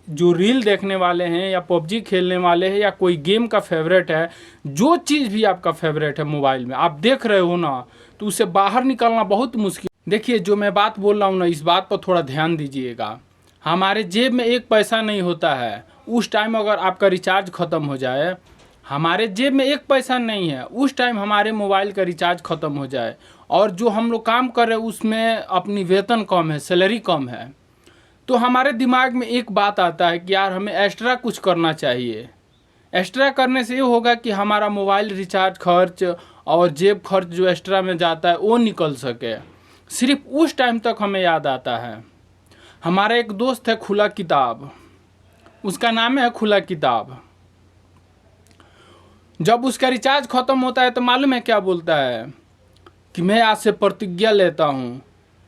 जो रील देखने वाले हैं या पबजी खेलने वाले हैं या कोई गेम का फेवरेट है, जो चीज़ भी आपका फेवरेट है मोबाइल में आप देख रहे हो ना, तो उससे बाहर निकलना बहुत मुश्किल। देखिए जो मैं बात बोल रहा हूँ ना, इस बात पर थोड़ा ध्यान दीजिएगा। हमारे जेब में एक पैसा नहीं होता है, उस टाइम अगर आपका रिचार्ज ख़त्म हो जाए, हमारे जेब में एक पैसा नहीं है, उस टाइम हमारे मोबाइल का रिचार्ज ख़त्म हो जाए, और जो हम लोग काम कर रहे हैं उसमें अपनी वेतन कम है, सैलरी कम है, तो हमारे दिमाग में एक बात आता है कि यार हमें एक्स्ट्रा कुछ करना चाहिए। एक्स्ट्रा करने से ये होगा कि हमारा मोबाइल रिचार्ज खर्च और जेब खर्च जो एक्स्ट्रा में जाता है वो निकल सके। सिर्फ उस टाइम तक हमें याद आता है। हमारा एक दोस्त है खुला किताब, उसका नाम है खुला किताब। जब उसका रिचार्ज ख़त्म होता है तो मालूम है क्या बोलता है कि मैं आज से प्रतिज्ञा लेता हूँ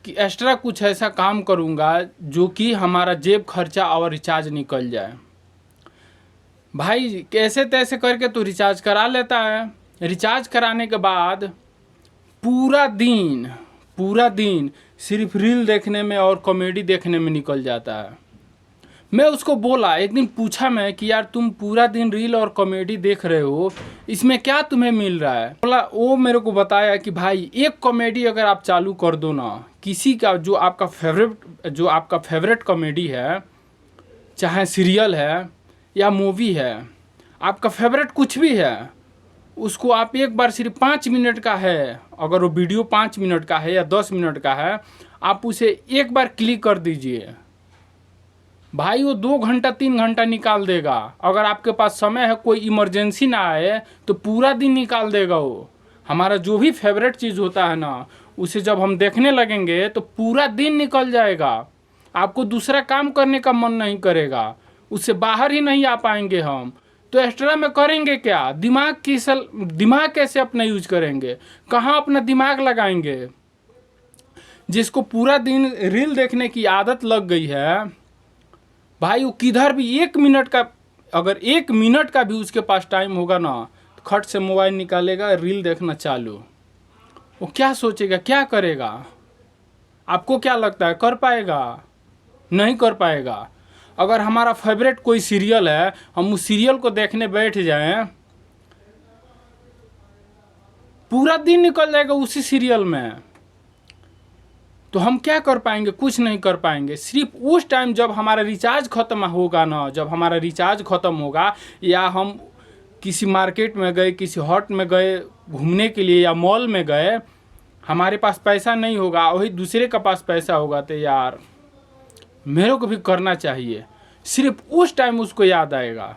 कि एक्स्ट्रा कुछ ऐसा काम करूँगा जो कि हमारा जेब खर्चा और रिचार्ज निकल जाए। भाई कैसे तैसे करके तो रिचार्ज करा लेता है। रिचार्ज कराने के बाद पूरा दिन सिर्फ रील देखने में और कॉमेडी देखने में निकल जाता है। मैं उसको बोला, एक दिन पूछा मैं कि यार तुम पूरा दिन रील और कॉमेडी देख रहे हो, इसमें क्या तुम्हें मिल रहा है? बोला, वो मेरे को बताया कि भाई एक कॉमेडी अगर आप चालू कर दो ना, किसी का जो आपका फेवरेट कॉमेडी है, चाहे सीरियल है या मूवी है, आपका फेवरेट कुछ भी है, उसको आप एक बार सिर्फ 5 मिनट का है, अगर वो वीडियो 5 मिनट का है या 10 मिनट का है, आप उसे एक बार क्लिक कर दीजिए, भाई वो 2 घंटा 3 घंटा निकाल देगा। अगर आपके पास समय है, कोई इमरजेंसी ना आए, तो पूरा दिन निकाल देगा वो। हमारा जो भी फेवरेट चीज़ होता है ना, उसे जब हम देखने लगेंगे तो पूरा दिन निकल जाएगा, आपको दूसरा काम करने का मन नहीं करेगा, उससे बाहर ही नहीं आ पाएंगे हम। तो एक्स्ट्रा में करेंगे क्या? दिमाग कैसे अपना यूज करेंगे, कहाँ अपना दिमाग लगाएंगे? जिसको पूरा दिन रील देखने की आदत लग गई है भाई, वो किधर भी 1 मिनट का, अगर 1 मिनट का भी उसके पास टाइम होगा ना, तो खट से मोबाइल निकालेगा, रील देखना चालू। वो क्या सोचेगा, क्या करेगा? आपको क्या लगता है कर पाएगा? नहीं कर पाएगा। अगर हमारा फेवरेट कोई सीरियल है, हम उस सीरियल को देखने बैठ जाएं, पूरा दिन निकल जाएगा उसी सीरियल में, तो हम क्या कर पाएंगे? कुछ नहीं कर पाएंगे। सिर्फ उस टाइम जब हमारा रिचार्ज ख़त्म होगा ना, जब हमारा रिचार्ज ख़त्म होगा, या हम किसी मार्केट में गए, किसी हॉट में गए घूमने के लिए, या मॉल में गए, हमारे पास पैसा नहीं होगा, वही दूसरे के पास पैसा होगा, तो यार मेरे को भी करना चाहिए, सिर्फ उस टाइम उसको याद आएगा।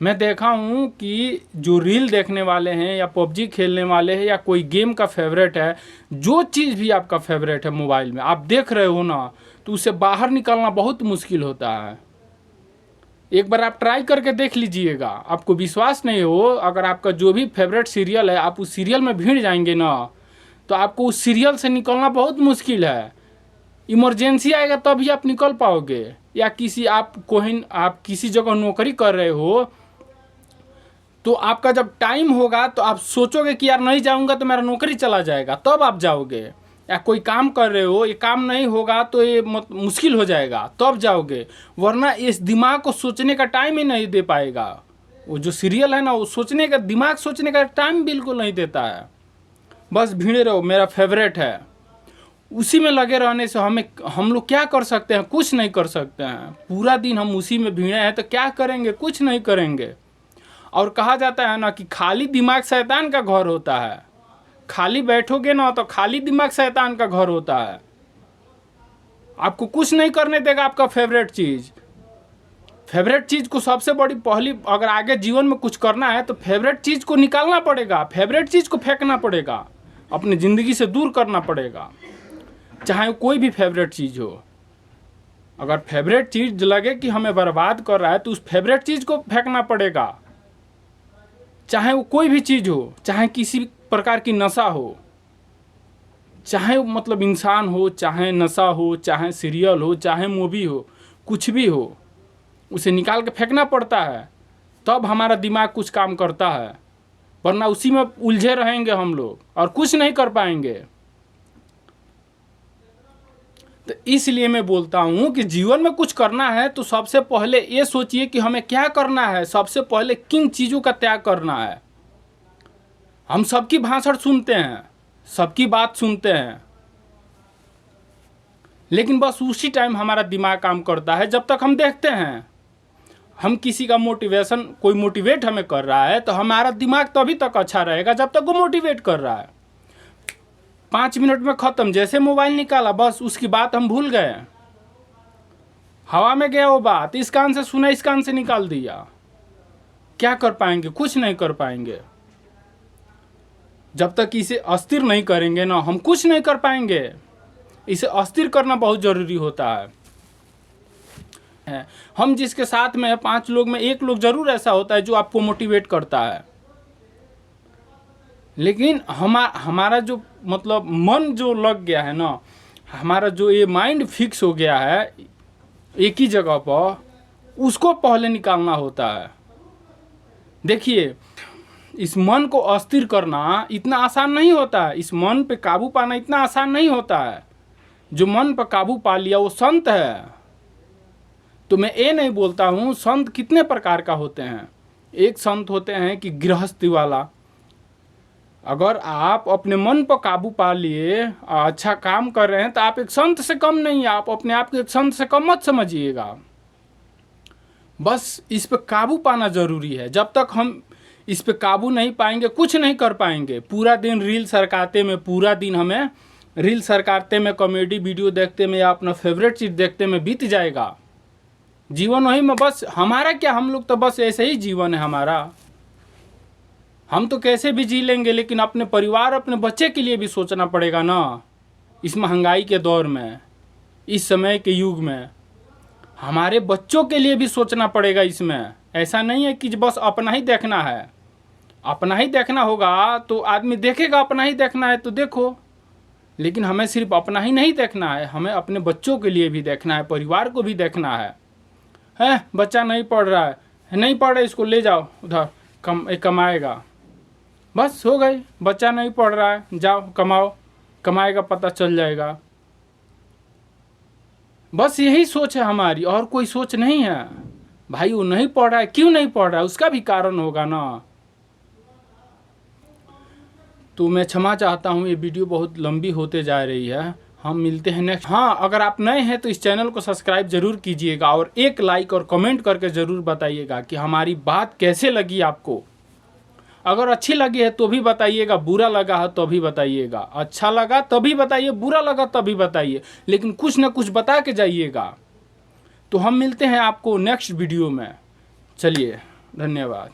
मैं देखा हूँ कि जो रील देखने वाले हैं या पबजी खेलने वाले हैं या कोई गेम का फेवरेट है, जो चीज़ भी आपका फेवरेट है मोबाइल में आप देख रहे हो ना, तो उससे बाहर निकलना बहुत मुश्किल होता है। एक बार आप ट्राई करके देख लीजिएगा। आपको विश्वास नहीं हो, अगर आपका जो भी फेवरेट सीरियल है, आप उस सीरियल में भिड़ जाएंगे ना, तो आपको उस सीरियल से निकलना बहुत मुश्किल है। इमरजेंसी आएगा तभी आप निकल पाओगे, या आप किसी जगह नौकरी कर रहे हो, तो आपका जब टाइम होगा तो आप सोचोगे कि यार नहीं जाऊंगा तो मेरा नौकरी चला जाएगा, तब आप जाओगे। या कोई काम कर रहे हो, ये काम नहीं होगा तो ये मुश्किल हो जाएगा, तब जाओगे, वरना इस दिमाग को सोचने का टाइम ही नहीं दे पाएगा। वो जो सीरियल है ना, वो दिमाग सोचने का टाइम बिल्कुल नहीं देता है। बस भिड़े रहो, मेरा फेवरेट है, उसी में लगे रहने से हम लोग क्या कर सकते हैं? कुछ नहीं कर सकते हैं। पूरा दिन हम उसी में भिड़े हैं तो क्या करेंगे? कुछ नहीं करेंगे। और कहा जाता है ना कि खाली दिमाग शैतान का घर होता है। खाली बैठोगे ना तो खाली दिमाग शैतान का घर होता है। आपको कुछ नहीं करने देगा आपका फेवरेट चीज़ को सबसे बड़ी पहली, अगर आगे जीवन में कुछ करना है तो फेवरेट चीज़ को निकालना पड़ेगा, फेवरेट चीज़ को फेंकना पड़ेगा, अपनी ज़िंदगी से दूर करना पड़ेगा, चाहे कोई भी फेवरेट चीज़ हो। अगर फेवरेट चीज़ लगे कि हमें बर्बाद कर रहा है तो उस फेवरेट चीज़ को फेंकना पड़ेगा, चाहे वो कोई भी चीज़ हो, चाहे किसी प्रकार की नशा हो, चाहे मतलब इंसान हो, चाहे नशा हो, चाहे सीरियल हो, चाहे मूवी हो, कुछ भी हो, उसे निकाल के फेंकना पड़ता है, तब हमारा दिमाग कुछ काम करता है, वरना उसी में उलझे रहेंगे हम लोग और कुछ नहीं कर पाएंगे। तो इसलिए मैं बोलता हूँ कि जीवन में कुछ करना है तो सबसे पहले ये सोचिए कि हमें क्या करना है, सबसे पहले किन चीज़ों का त्याग करना है। हम सबकी भाषण सुनते हैं, सबकी बात सुनते हैं, लेकिन बस उसी टाइम हमारा दिमाग काम करता है जब तक हम देखते हैं। हम किसी का मोटिवेशन, कोई मोटिवेट हमें कर रहा है तो हमारा दिमाग तभी तक अच्छा रहेगा जब तक वो मोटिवेट कर रहा है। 5 मिनट में ख़त्म, जैसे मोबाइल निकाला बस उसकी बात हम भूल गए, हवा में गया वो बात, इस कान से सुना इस कान से निकाल दिया। क्या कर पाएंगे? कुछ नहीं कर पाएंगे। जब तक इसे अस्थिर नहीं करेंगे ना, हम कुछ नहीं कर पाएंगे। इसे अस्थिर करना बहुत ज़रूरी होता है। हम जिसके साथ में 5 लोग में 1 लोग ज़रूर ऐसा होता है जो आपको मोटिवेट करता है, लेकिन हमारा जो मतलब मन जो लग गया है ना, हमारा जो ये माइंड फिक्स हो गया है एक ही जगह पर, उसको पहले निकालना होता है। देखिए, इस मन को अस्थिर करना इतना आसान नहीं होता है, इस मन पे काबू पाना इतना आसान नहीं होता है। जो मन पर काबू पा लिया वो संत है। तो मैं ये नहीं बोलता हूँ, संत कितने प्रकार का होते हैं। एक संत होते हैं कि गृहस्थी वाला, अगर आप अपने मन पर काबू पा लिए, अच्छा काम कर रहे हैं, तो आप एक संत से कम नहीं, आप अपने आप को एक संत से कम मत समझिएगा। बस इस पे काबू पाना ज़रूरी है। जब तक हम इस पे काबू नहीं पाएंगे कुछ नहीं कर पाएंगे। पूरा दिन रील सरकाते में, पूरा दिन हमें रील सरकाते में, कॉमेडी वीडियो देखते में या अपना फेवरेट चीज़ देखते में बीत जाएगा। जीवन वही में बस हमारा क्या, हम लोग तो बस ऐसे ही जीवन है हमारा। हम तो कैसे भी जी लेंगे, लेकिन अपने परिवार, अपने बच्चे के लिए भी सोचना पड़ेगा ना। इस महंगाई के दौर में, इस समय के युग में हमारे बच्चों के लिए भी सोचना पड़ेगा। इसमें ऐसा नहीं है कि बस अपना ही देखना है। अपना ही देखना होगा तो आदमी देखेगा, अपना ही देखना है तो देखो, लेकिन हमें सिर्फ अपना ही नहीं देखना है, हमें अपने बच्चों के लिए भी देखना है, परिवार को भी देखना है। बच्चा नहीं पढ़ रहा है, नहीं पढ़ रहा, इसको ले जाओ उधर, कमाएगा। बस हो गई, बच्चा नहीं पढ़ रहा है, जाओ कमाओ, कमाएगा, पता चल जाएगा। बस यही सोच है हमारी, और कोई सोच नहीं है। भाई वो नहीं पढ़ रहा है, क्यों नहीं पढ़ रहा है, उसका भी कारण होगा ना। तो मैं क्षमा चाहता हूँ, ये वीडियो बहुत लंबी होते जा रही है। हम मिलते हैं नेक्स्ट। हाँ, अगर आप नए हैं तो इस चैनल को सब्सक्राइब जरूर कीजिएगा और एक लाइक और कमेंट करके ज़रूर बताइएगा कि हमारी बात कैसे लगी आपको। अगर अच्छी लगी है तो भी बताइएगा, बुरा लगा है तो भी बताइएगा। अच्छा लगा तभी बताइए, बुरा लगा तभी बताइए, लेकिन कुछ ना कुछ बता के जाइएगा। तो हम मिलते हैं आपको नेक्स्ट वीडियो में। चलिए, धन्यवाद।